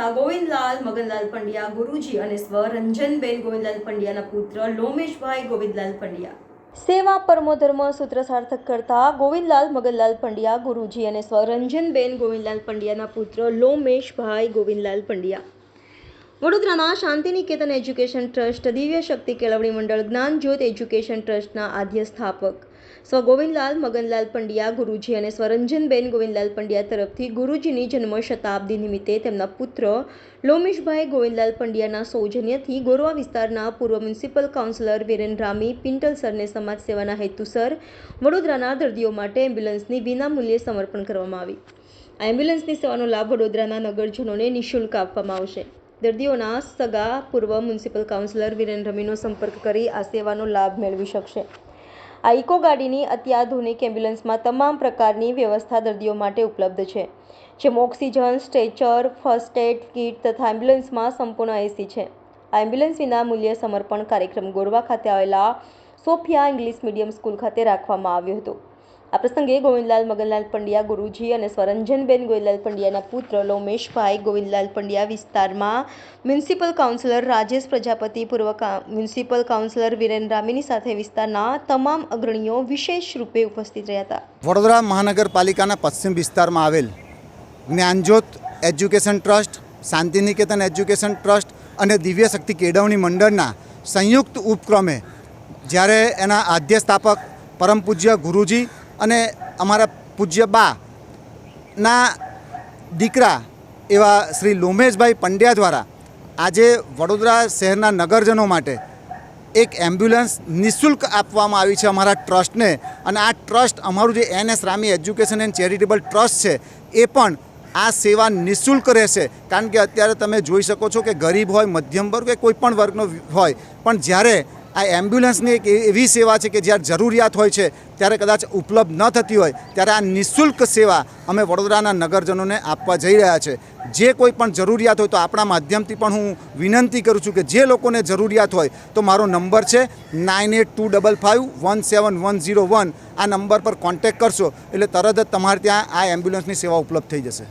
તથા ગોવિંદલાલ મગનલાલ પંડ્યા ગુરુજી અને સ્વ રંજનબેન ગોવિંદલાલ પંડ્યાના પુત્ર લોમેશભાઈ ગોવિંદલાલ પંડ્યા સેવા પરમો ધર્મ સૂત્ર સાર્થક કરતા ગોવિંદલાલ મગનલાલ પંડ્યા ગુરુજી અને સ્વ રંજનબેન ગોવિંદલાલ પંડ્યાના પુત્ર લોમેશભાઈ ગોવિંદલાલ પંડ્યા વડોદરાના શાંતિનિકેતન એજ્યુકેશન ટ્રસ્ટ દિવ્ય શક્તિ કેળવણી મંડળ જ્ઞાનજ્યોત એજ્યુકેશન ટ્રસ્ટના આદ્ય સ્થાપક સ્વ ગોવિંદલાલ મગનલાલ પંડ્યા ગુરુજી અને સ્વરંજનબેન ગોવિંદલાલ પંડ્યા તરફથી ગુરુજીની જન્મ શતાબ્દી નિમિત્તે તેમના પુત્ર લોમેશભાઈ ગોવિંદલાલ પંડ્યાના સૌજન્યથી ગોરવા વિસ્તારના પૂર્વ મ્યુનિસિપલ કાઉન્સિલર વિરેન રામી પિન્ટલ સરને સમાજ સેવાના હેતુસર વડોદરાના દર્દીઓ માટે એમ્બ્યુલન્સની વિનામૂલ્યે સમર્પણ કરવામાં આવી. આ એમ્બ્યુલન્સની સેવાનો લાભ વડોદરાના નગરજનોને નિઃશુલ્ક આપવામાં આવશે. દર્દીઓના સગા પૂર્વ મ્યુનિસિપલ કાઉન્સિલર વિરેન રમીનો સંપર્ક કરી આ સેવાનો લાભ મેળવી શકશે. આ ઇકો ગાડીની અત્યાધુનિક એમ્બ્યુલન્સમાં તમામ પ્રકારની વ્યવસ્થા દર્દીઓ માટે ઉપલબ્ધ છે, જેમાં oxygen, stretcher, first aid kit તથા એમ્બ્યુલન્સમાં સંપૂર્ણ એસી છે. આ એમ્બ્યુલન્સ વિના મૂલ્ય સમર્પણ કાર્યક્રમ ગોરવા ખાતે આવેલા સોફિયા ઇંગ્લિશ મીડિયમ સ્કૂલ ખાતે રાખવામાં આવ્યો હતો. આ પ્રસંગે ગોવિંદલાલ મગનલાલ પંડ્યા ગુરુજી અને સ્વરંજનબેન ગોવિંદલાલ પંડ્યાના પુત્ર લોમેશભાઈ ગોવિંદલાલ પંડ્યા વિસ્તારમાં મ્યુનિસિપલ કાઉન્સિલર રાજેશ પ્રજાપતિ, પૂર્વ મ્યુનિસિપલ કાઉન્સિલર વિરેન રામીની સાથે વિસ્તારના તમામ અગ્રણીઓ વિશેષ રૂપે ઉપસ્થિત રહ્યા હતા. વડોદરા મહાનગરપાલિકાના પશ્ચિમ વિસ્તારમાં આવેલ Gyanjyot education trust, Shantiniketan education trust અને દિવ્ય શક્તિ કેળવણી મંડળના સંયુક્ત ઉપક્રમે જ્યારે એના આદ્ય સ્થાપક પરમ પૂજ્ય ગુરુજી અને અમારા પૂજ્ય બાના દીકરા એવા શ્રી લોમેશભાઈ પંડ્યા દ્વારા આજે વડોદરા શહેરના નગરજનો માટે એક એમ્બ્યુલન્સ નિઃશુલ્ક આપવામાં આવી છે અમારા ટ્રસ્ટને. અને આ ટ્રસ્ટ અમારું જે NS Rami education and charitable trust છે એ પણ આ સેવા નિઃશુલ્ક રહેશે. કારણ કે અત્યારે તમે જોઈ શકો છો કે ગરીબ હોય, મધ્યમ વર્ગ કે કોઈ પણ વર્ગનો હોય, પણ જ્યારે આ એમ્બ્યુલન્સની એક એવી સેવા છે કે જ્યારે જરૂરિયાત હોય છે ત્યારે કદાચ ઉપલબ્ધ ન થતી હોય ત્યારે આ નિઃશુલ્ક સેવા અમે વડોદરાના નગરજનોને આપવા જઈ રહ્યા છે. જે કોઈ પણ જરૂરિયાત હોય તો આપણા માધ્યમથી પણ હું વિનંતી કરું છું કે જે લોકોને જરૂરિયાત હોય તો મારો નંબર છે 9825517101. આ નંબર પર કોન્ટેક્ટ કરશો એટલે તરત જ તમારે ત્યાં આ એમ્બ્યુલન્સની સેવા ઉપલબ્ધ થઈ જશે.